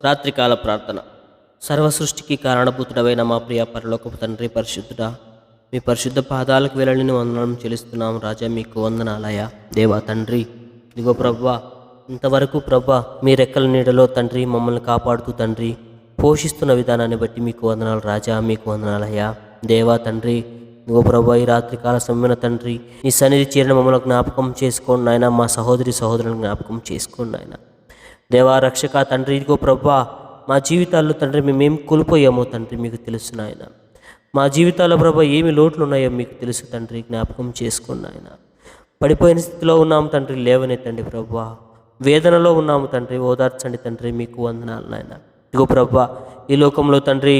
రాత్రికాల ప్రార్థన. సర్వసృష్టికి కారణభూతుడవైన మా ప్రియ పరలోకపు తండ్రి, పరిశుద్ధుడా, మీ పరిశుద్ధ పాదాలకు వెళ్ళని వందనం చెల్లిస్తున్నాం రాజా. మీకు వందనాలయ దేవా తండ్రి. ఇదిగో ప్రభా, ఇంతవరకు ప్రభా మీ రెక్కల నీడలో తండ్రి మమ్మల్ని కాపాడుతూ తండ్రి పోషిస్తున్న విధానాన్ని బట్టి మీకు వందనాలు రాజా. మీకు వందనాలయ్యా దేవా తండ్రి. ఇదిగో ప్రభా, ఈ రాత్రికాల సమయన తండ్రి ఈ సన్నిధి చేరిన మమ్మల్ని జ్ఞాపకం చేసుకోండి ఆయన. మా సహోదరులను జ్ఞాపకం చేసుకోండి ఆయన దేవా. రక్షక తండ్రి, ఇదిగో ప్రభా, మా జీవితాల్లో తండ్రి మేమేం కోల్పోయామో తండ్రి మీకు తెలుసు నాయన. మా జీవితాల్లో ప్రభా ఏమి లోట్లు ఉన్నాయో మీకు తెలుసు తండ్రి. జ్ఞాపకం చేసుకోండి ఆయన. పడిపోయిన స్థితిలో ఉన్నాము తండ్రి, లేవనెత్తండి ప్రభా. వేదనలో ఉన్నాము తండ్రి, ఓదార్చండి తండ్రి. మీకు వందనాలు నాయన. ఇదిగో ప్రభా, ఈ లోకంలో తండ్రి,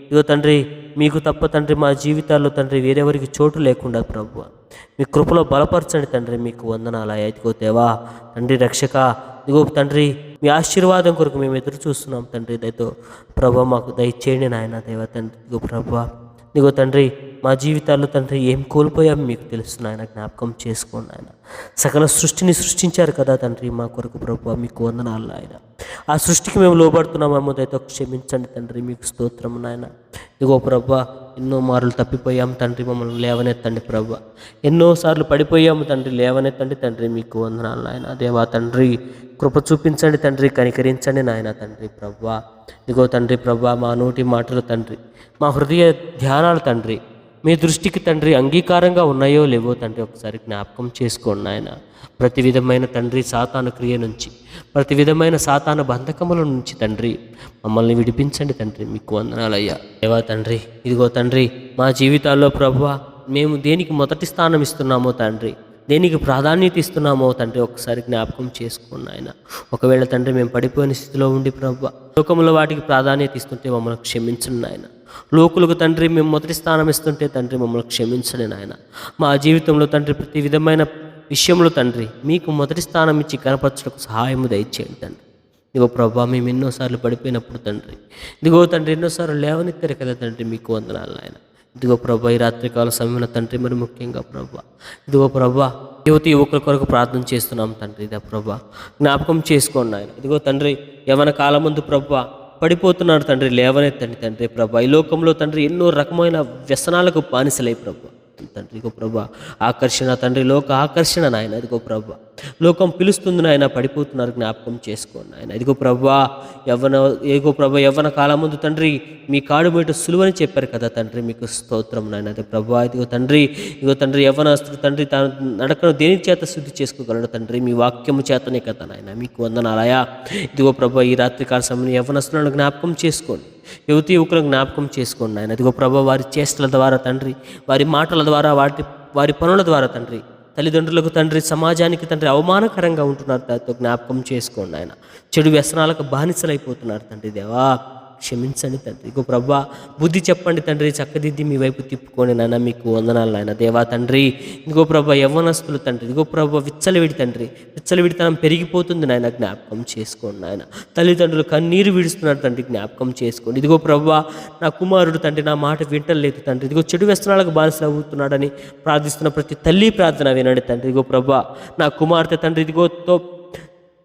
ఇదిగో తండ్రి మీకు తప్ప తండ్రి మా జీవితాల్లో తండ్రి వేరెవరికి చోటు లేకుండా ప్రభు మీ కృపలో బలపరచండి తండ్రి. మీకు వందనాలు. ఇదిగో దేవా తండ్రి రక్షక, ఇదిగో తండ్రి మీ ఆశీర్వాదం కొరకు మేము ఎదురు చూస్తున్నాం తండ్రి. దయతో ప్రభా మాకు దయచేయండి నాయన దేవా తండ్రి. ఇదిగో ప్రభా, ఇదిగో తండ్రి మా జీవితాల్లో తండ్రి ఏం కోల్పోయాం మీకు తెలుసు నాయన. జ్ఞాపకం చేసుకోండి ఆయన. సకల సృష్టిని సృష్టించారు కదా తండ్రి మా కొరకు ప్రభు. మీకు వందనాలు ఆయన. ఆ సృష్టికి మేము లోబడుతున్నామేమో దయతో క్షమించండి తండ్రి. మీకు స్తోత్రం నాయన. ఇదిగో ప్రభా, ఎన్నో మార్లు తప్పిపోయాము తండ్రి, మమ్మల్ని లేవనెత్తండి ప్రభా. ఎన్నోసార్లు పడిపోయాము తండ్రి, లేవనెత్తండి తండ్రి. మీకు వందనాలు నాయన దేవా తండ్రి. కృప చూపించండి తండ్రి, కనికరించండి నాయన తండ్రి ప్రభా. ఇదిగో తండ్రి ప్రభా, మా నోటి మాటలు తండ్రి, మా హృదయ ధ్యానాలు తండ్రి మీ దృష్టికి తండ్రి అంగీకారంగా ఉన్నాయో లేవో తండ్రి ఒకసారి జ్ఞాపకం చేసుకోండి నాయన. ప్రతి విధమైన తండ్రి సాతాను క్రియ నుంచి, ప్రతి విధమైన సాతాను బంధకముల నుంచి తండ్రి మమ్మల్ని విడిపించండి తండ్రి. మీకు వందనాలయ్యా దేవా తండ్రి. ఇదిగో తండ్రి మా జీవితాల్లో ప్రభువా మేము దేనికి మొదటి స్థానం ఇస్తున్నామో తండ్రి, దేనికి ప్రాధాన్యత ఇస్తున్నామో తండ్రి ఒకసారి జ్ఞాపకం చేసుకోండి ఆయన. ఒకవేళ తండ్రి మేము పడిపోయిన స్థితిలో ఉండి ప్రభువా లోకంలో వాటికి ప్రాధాన్యత ఇస్తుంటే మమ్మల్ని క్షమించండి నాయన. లోకులకు తండ్రి మేము మొదటి స్థానం ఇస్తుంటే తండ్రి మమ్మల్ని క్షమించండి నాయన. మా జీవితంలో తండ్రి ప్రతి విధమైన విషయంలో తండ్రి మీకు మొదటి స్థానం ఇచ్చి కనపరచడానికి సహాయము దయచేయండి తండ్రి. ఇదిగో ప్రభా, మేము ఎన్నోసార్లు పడిపోయినప్పుడు తండ్రి, ఇదిగో తండ్రి ఎన్నోసార్లు లేవనెత్తారు కదా తండ్రి. మీకు వందనాలు నాయన. ఇదిగో ప్రభా, ఈ రాత్రికాల సమయన తండ్రి మరి ముఖ్యంగా ప్రభా, ఇదిగో ప్రభా యువతి యువకుల కొరకు ప్రార్థన చేస్తున్నాం తండ్రి. ఇదే ప్రభా జ్ఞాపకం చేసుకోండి ఆయన. ఇదిగో తండ్రి యవన కాలం ముందు ప్రభా పడిపోతున్నాడు తండ్రి, లేవనెత్తండి తండ్రి ప్రభా. ఈ లోకంలో తండ్రి ఎన్నో రకమైన వ్యసనాలకు బానిసలై ప్రభా తండ్రి. ఇదిగో ప్రభా ఆకర్షణ తండ్రి, లోక ఆకర్షణ నాయన. ఇదిగో ప్రభా లోకం పిలుస్తుంది నాయన, పడిపోతున్నారు. జ్ఞాపకం చేసుకోండి ఆయన. ఇదిగో ప్రభా ఇదిగో ప్రభా యవ్వన కాలం ముందు తండ్రి మీ కాడు బయట సులువని చెప్పారు కదా తండ్రి. మీకు స్తోత్రం నాయన. అదే ప్రభా ఇదిగో తండ్రి, ఇదిగో తండ్రి యవ్వనస్తుడు తండ్రి తాను నడకను దేని చేత శుద్ధి చేసుకోగలడు తండ్రి, మీ వాక్యము చేతనే కదా నాయన. మీకు వందనాలయా. ఇదిగో ప్రభా ఈ రాత్రికాల సమయంలో యవ్వనస్తులను జ్ఞాపకం చేసుకోండి, యువతి యువకులను జ్ఞాపకం చేసుకోండి ఆయన. ఇదిగో ప్రభా వారి చేష్టల ద్వారా తండ్రి, వారి మాటల ద్వారా, వారి పనుల ద్వారా తండ్రి తల్లిదండ్రులకు తండ్రి, సమాజానికి తండ్రి అవమానకరంగా ఉంటున్నారు. దాంతో జ్ఞాపకం చేసుకోండి ఆయన. చెడు వ్యసనాలకు బానిసలైపోతున్నారు తండ్రి. దేవా క్షమించండి తండ్రి. ఇగో ప్రభా బుద్ధి చెప్పండి తండ్రి, చక్కదిద్ది మీ వైపు తిప్పుకోండి నాయన. మీకు వందనాలు నాయన దేవా తండ్రి. ఇదిగో ప్రభా యవ్వనస్తులు తండ్రి, ఇదిగో ప్రభా విచ్చలవిడి తండ్రి, విచ్చలవిడితనం పెరిగిపోతుంది నాయన. జ్ఞాపకం చేసుకోండి నాయన. తల్లిదండ్రులు కన్నీరు విడుస్తున్నారు తండ్రి, జ్ఞాపకం చేసుకోండి. ఇదిగో ప్రభా నా కుమారుడు తండ్రి నా మాట వింటలేదు తండ్రి, ఇదిగో చెడు వ్యసనాలకు బానిసలు అవుతున్నాడని ప్రార్థిస్తున్న ప్రతి తల్లి ప్రార్థన వినండి తండ్రి. ఇదిగో ప్రభా నా కుమార్తె తండ్రి ఇదిగో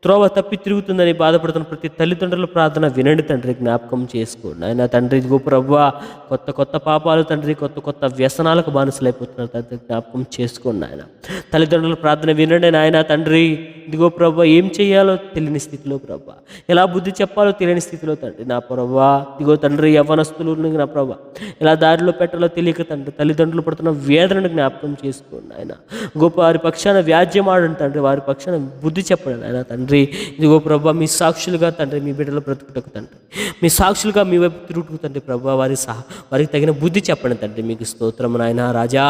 త్రోవ తప్పి తిరుగుతుందని బాధపడుతున్న ప్రతి తల్లిదండ్రుల ప్రార్థన వినండి తండ్రి. జ్ఞాపకం చేసుకోండి ఆయన తండ్రి. ఇదిగో ప్రభా కొత్త కొత్త పాపాలు తండ్రి, కొత్త కొత్త వ్యసనాలకు బానిసలైపోతున్నారు తండ్రి. జ్ఞాపకం చేసుకోండి ఆయన. తల్లిదండ్రుల ప్రార్థన వినండి నాయన తండ్రి. ఇదిగో ప్రభా ఏం చేయాలో తెలియని స్థితిలో ప్రభా, ఎలా బుద్ధి చెప్పాలో తెలియని స్థితిలో తండ్రి నా ప్రభా. ఇదిగో తండ్రి యవ్వనస్తులు నా ప్రభా ఎలా దారిలో పెట్టాలో తెలియక తండ్రి తల్లిదండ్రులు పడుతున్న వేదనను జ్ఞాపకం చేసుకోండి ఆయన. గొప్ప వారి పక్షాన వ్యాజ్యం ఆడండి తండ్రి, వారి పక్షాన బుద్ధి చెప్పండి ఆయన తండ్రి. ఇదిగో ప్రభా మీ సాక్షులుగా తండ్రి, మీ బిడ్డలు బ్రతుకుటకు తండ్రి, మీ సాక్షులుగా మీ వైపు తిరుగుటకు తండ్రి ప్రభా వారికి తగిన బుద్ధి చెప్పండి తండ్రి. మీకు స్తోత్రం నాయన రాజా.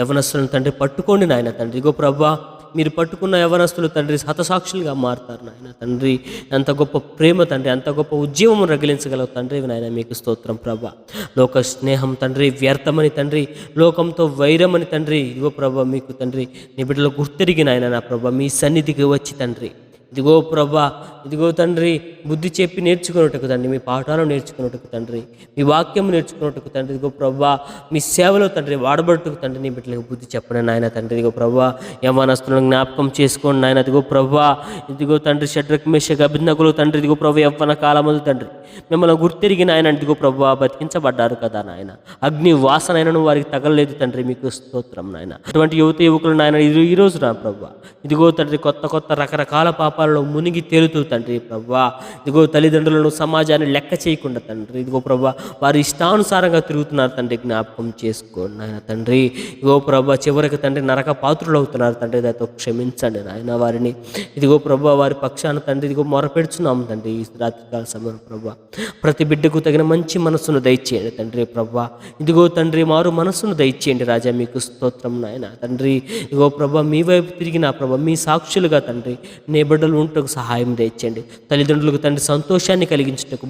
యవనస్తులను తండ్రి పట్టుకోండి నాయన తండ్రి. ఇగో ప్రభా మీరు పట్టుకున్న యవనస్తులు తండ్రి హతసాక్షులుగా మారుతారు నాయన తండ్రి. అంత గొప్ప ప్రేమ తండ్రి, అంత గొప్ప ఉద్యమం రగిలించగలవు తండ్రి నాయన. మీకు స్తోత్రం ప్రభా. లోక స్నేహం తండ్రి వ్యర్థమని తండ్రి, లోకంతో వైరమని తండ్రి, ఇదిగో ప్రభా మీకు తండ్రి నీ బిడ్డలు గుర్తెరిగి నాయన నా ప్రభా మీ సన్నిధికి వచ్చి తండ్రి ఇదిగో ప్రభా ఇదిగో తండ్రి బుద్ధి చెప్పి నేర్చుకున్నట్టుకు తండ్రి, మీ పాఠాలు నేర్చుకున్నట్టుకు తండ్రి, మీ వాక్యం నేర్చుకున్నట్టుకు తండ్రి, ఇదిగో ప్రభా మీ సేవలో తండ్రి వాడబట్టుకు తండ్రి, నీ బిడ్డలకు బుద్ధి చెప్పండి నాయన తండ్రి. ఇదిగో ప్రభా యవ్వనస్తులను జ్ఞాపకం చేసుకోండి నాయన. ఇదిగో ప్రభా ఇదిగో తండ్రి షడ్రక్ మేషక్ అబేద్నెగోలు తండ్రి, ఇదిగో ప్రభు యవ్వన కాలమందు తండ్రి మిమ్మల్ని గుర్తిరిగిన ఆయన ఇదిగో ప్రభా బతికించబడ్డారు కదా నాయన. అగ్ని వాసనైనను వారికి తగలలేదు తండ్రి, మీకు స్తోత్రం నాయన. అటువంటి యువత యువకులు నాయన ఈ రోజు నా ప్రభా ఇదిగో తండ్రి కొత్త కొత్త రకరకాల పాపాలలో మునిగి తేలుతూ తండ్రి ప్రభా, ఇదిగో తల్లిదండ్రులను సమాజాన్ని లెక్క చేయకుండా తండ్రి, ఇదిగో ప్రభా వారి ఇష్టానుసారంగా తిరుగుతున్నారు తండ్రి, జ్ఞాపకం చేసుకోండి నాయన తండ్రి. ఇదిగో ప్రభా చివరికి తండ్రి నరక పాత్రులు అవుతున్నారు తండ్రి, దాంతో క్షమించండి నాయన వారిని. ఇదిగో ప్రభా వారి పక్షాన తండ్రి ఇదిగో మొరపెడుచున్నాము తండ్రి ఈ రాత్రికాల సమయం ప్రభా. ప్రతి బిడ్డకు తగిన మంచి మనస్సును దయచేయండి తండ్రి ప్రభా. ఇదిగో తండ్రి మారు మనస్సును దయచేయండి రాజా, మీకు స్తోత్రం నాయన తండ్రి. ఇదిగో ప్రభా మీ వైపు తిరిగిన ప్రభా మీ సాక్షులుగా తండ్రి నీ బిడ్డలు ఉంటకు సహాయం దయచేయండి. తల్లిదండ్రులకు తండ్రి సంతోషాన్ని కలిగించుటకు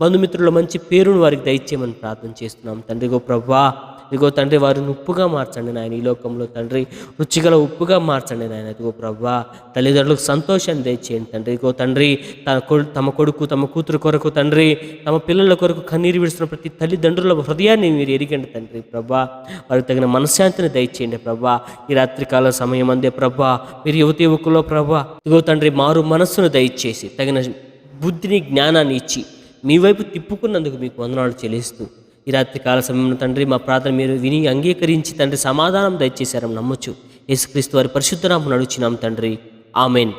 బంధుమిత్రుల మంచి పేరును వారికి దయచేయమని ప్రార్థన చేస్తున్నాం తండ్రి. ఇగో ప్రభా ఇదిగో తండ్రి వారిని ఉప్పుగా మార్చండి నాయన, ఈ లోకంలో తండ్రి రుచిగల ఉప్పుగా మార్చండి నాయన. ఇదిగో ప్రభా తల్లిదండ్రులకు సంతోషాన్ని దయచేయండి తండ్రి. ఇదిగో తండ్రి తమ కొడుకు తమ కూతురు కొరకు తండ్రి తమ పిల్లల కొరకు కన్నీరు విడుస్తున్న ప్రతి తల్లిదండ్రుల హృదయాన్ని మీరు ఎరిగండి తండ్రి ప్రభా. వారికి తగిన మనశ్శాంతిని దయచేయండి ప్రభా. ఈ రాత్రికాల సమయం అందే ప్రభా మీరు యువతి యువకుల్లో ప్రభా ఇదిగో తండ్రి మారు మనస్సును దయచేసి తగిన బుద్ధిని జ్ఞానాన్ని ఇచ్చి మీ వైపు తిప్పుకున్నందుకు మీకు వందనాలు చెల్లిస్తూ ఈ రాత్రి కాల సమయంలో తండ్రి మా ప్రార్థన మీరు విని అంగీకరించి తండ్రి సమాధానం దయచేశారని నమ్మొచ్చు. యేసుక్రీస్తు వారి పరిశుద్ధ నామమున అడుగుచున్నాం తండ్రి, ఆమెన్.